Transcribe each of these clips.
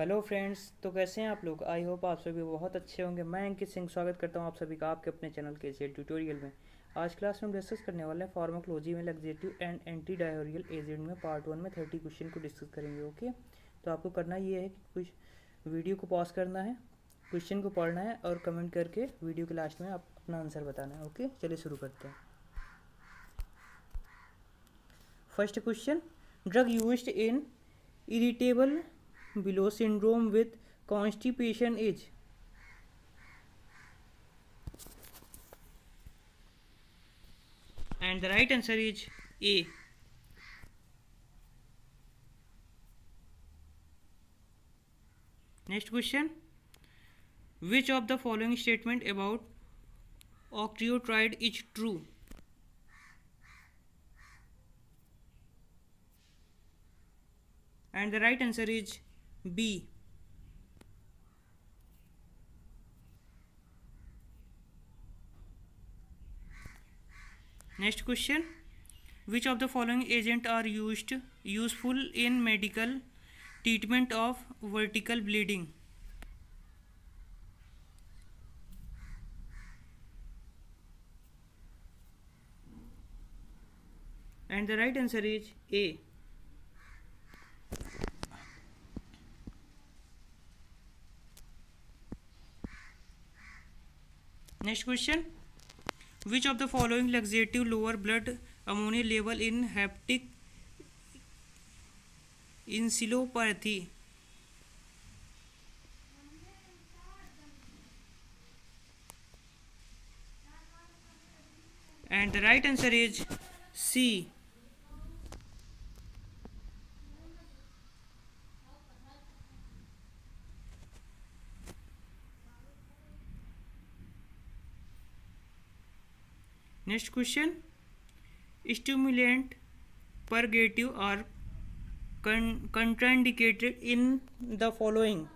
Hello friends, तो कैसे हैं आप लोग। आई होप आप सभी बहुत अच्छे होंगे। मैं अंकित सिंह स्वागत करता हूं आप सभी का आपके अपने चैनल के इस ट्यूटोरियल में। आज क्लास में हम डिस्कस करने वाले हैं फार्माकोलॉजी में laxative and anti diarrhoeal agent में पार्ट 1 में 30 क्वेश्चन को डिस्कस करेंगे। ओके, तो आपको करना ये है कि कुछ वीडियो को पॉज करना है, क्वेश्चन को पढ़ना है और कमेंट करके वीडियो के लास्ट में आप अपना आंसर बताना है। ओके, चलिए शुरू करते हैं। First question, drug used in irritable below syndrome with constipation is? And the right answer is A. Next question, which of the following statement about octreotide is true? And the right answer is B. Next question, which of the following agents are useful in medical treatment of vertical bleeding? And the right answer is A. Next question, which of the following laxative lower blood ammonia level in hepatic encephalopathy? And the right answer is C. Next question, stimulant purgative are contraindicated in the following.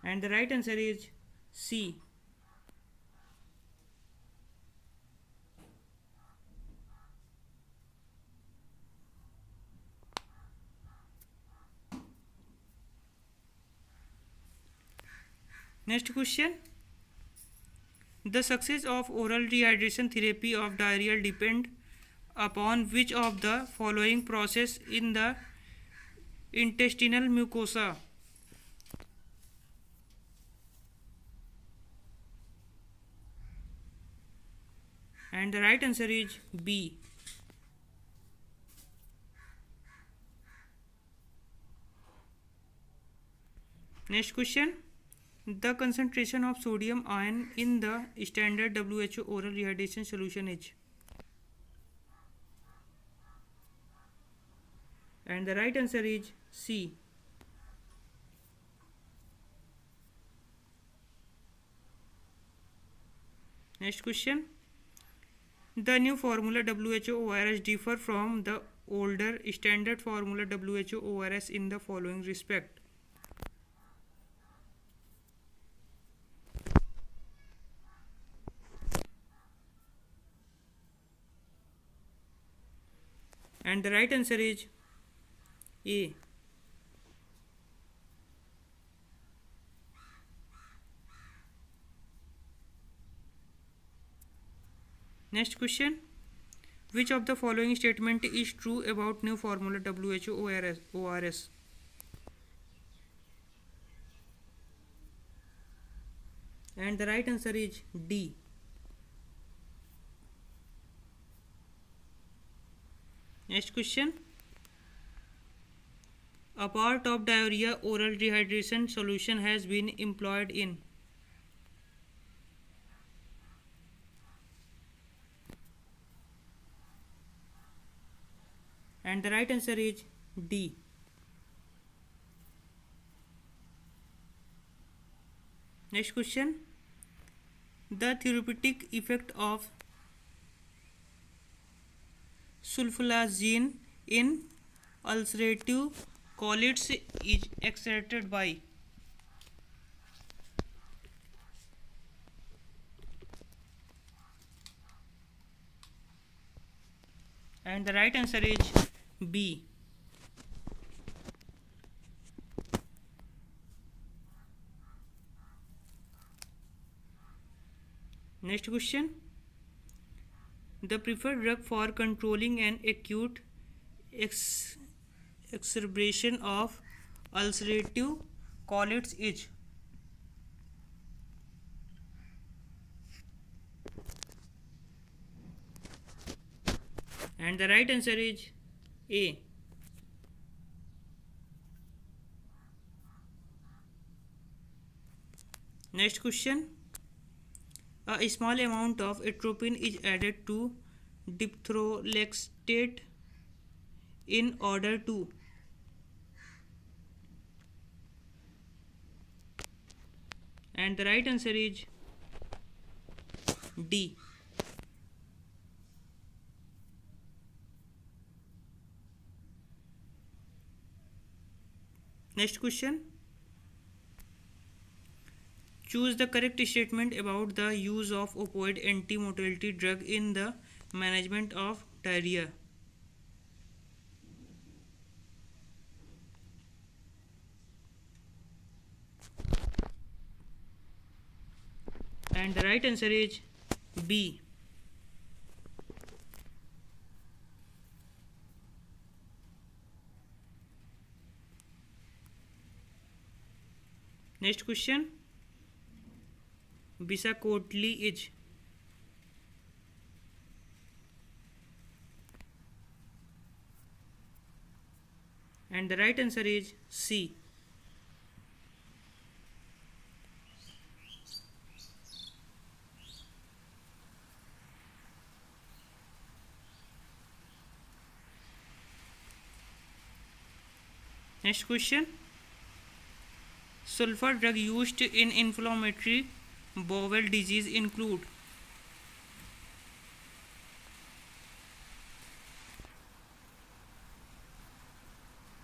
And the right answer is C. Next question, the success of oral rehydration therapy of diarrhea depend upon which of the following process in the intestinal mucosa? And the right answer is B. Next question, the concentration of sodium ion in the standard WHO oral rehydration solution is? And the right answer is C. Next question, the new formula WHO ORS differ from the older standard formula WHO ORS in the following respect. And the right answer is A. Next question, which of the following statement is true about new formula WHO ORS? And the right answer is D. Next question, a part of diarrhea oral rehydration solution has been employed in? And the right answer is D. Next question, the therapeutic effect of sulfalazine in ulcerative colitis is exerted by? And the right answer is B. Next question. The preferred drug for controlling an acute exacerbation of ulcerative colitis is. And the right answer is A. Next question. A small amount of atropine is added to diphthoxylate in order to. And the right answer is D. Next question. Choose the correct statement about the use of opioid anti-motility drug in the management of diarrhea. And the right answer is B. Next question. Bisacotli is. And the right answer is C. Next question. Sulfur drug used in inflammatory bowel disease include.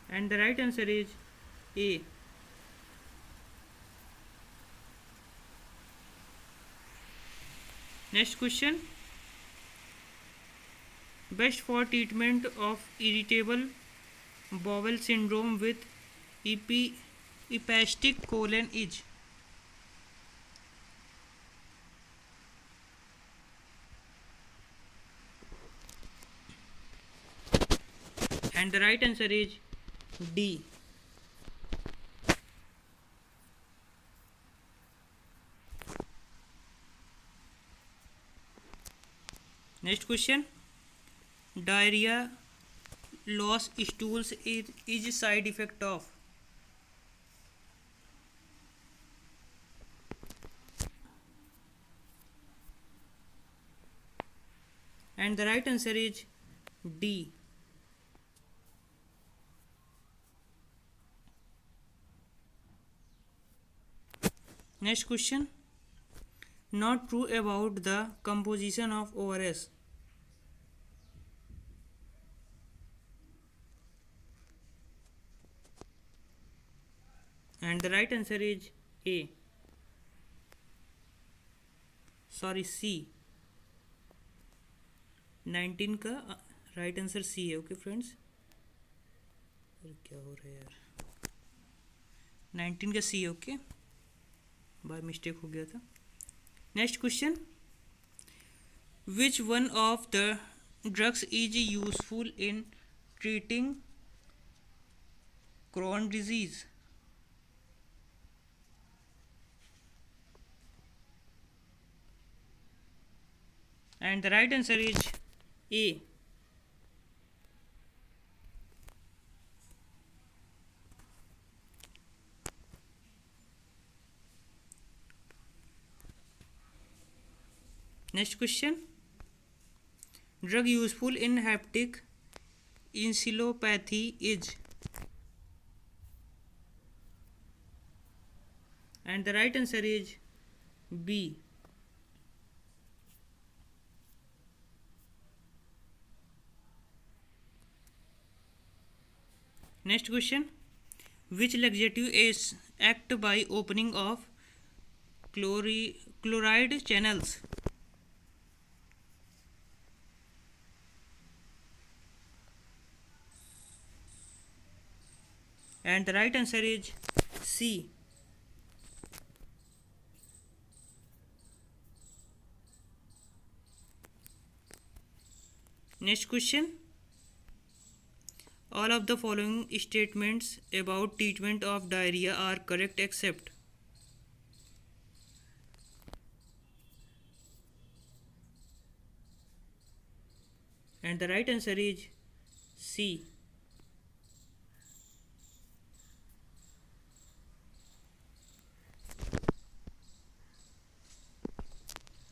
And the right answer is A. Next question. Best for treatment of irritable bowel syndrome with epigastric colon is. And the right answer is D. Next question. Diarrhea, loss stools is a side effect of. And the right answer is D. Next question. Not true about the composition of ORS. And the right answer is A. Sorry C. 19 का right answer C है. Okay friends, और क्या हो रहा है यार, 19 का C है. ओके, बाय मिस्टेक हो गया था. Next question. Which one of the drugs is useful in treating Crohn's disease? And the right answer is A. Next question. Drug useful in hepatic encephalopathy is. And the right answer is B. Next question. Which laxative is act by opening of chloride channels? and the right answer is C. Next question. All of the following statements about treatment of diarrhea are correct except. And the right answer is C.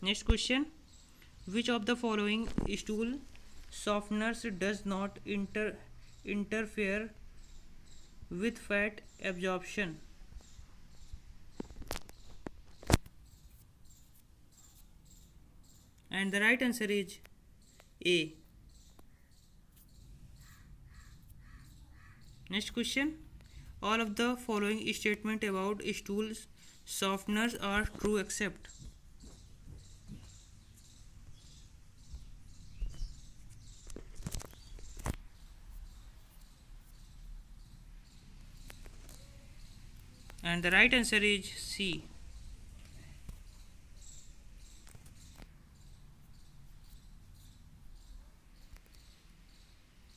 Next question. Which of the following stool softeners does not interfere with fat absorption? And the right answer is A. Next question. All of the following statement about stool softeners are true except. And the right answer is C.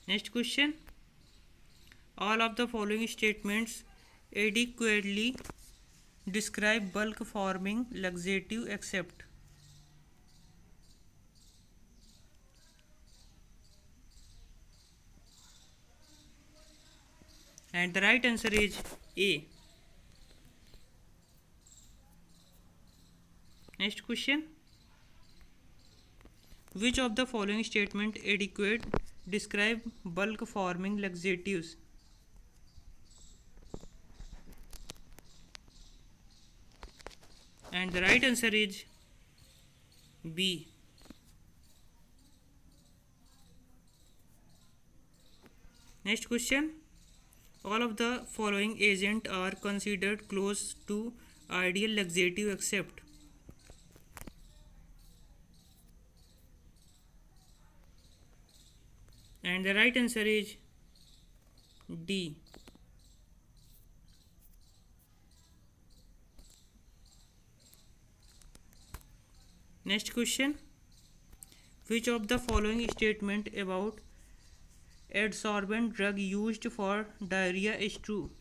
Next question. All of the following statements adequately describe bulk forming laxative except. And the right answer is A. Next question. Which of the following statement adequate describe bulk forming laxatives? And the right answer is B. Next question. All of the following agents are considered close to ideal laxative except. And the right answer is D. Next question. Which of the following statement about adsorbent drug used for diarrhea is true?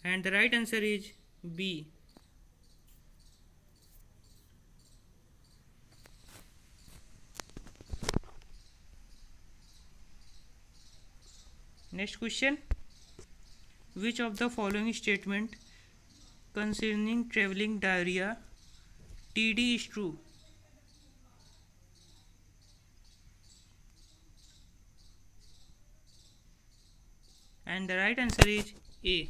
And the right answer is B. Next question. Which of the following statement concerning traveling diarrhea TD is true? And the right answer is A.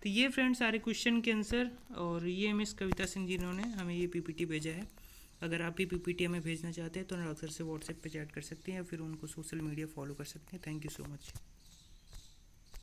तो ये friends सारे question के answer, और ये miss Kavita Singh जिन्होंने हमें ये PPT भेजा है। अगर आप भी पीपीटी हमें भेजना चाहते हैं तो राउटर से व्हाट्सएप पे चैट कर सकते हैं या फिर उनको सोशल मीडिया फॉलो कर सकते हैं। Thank you so much.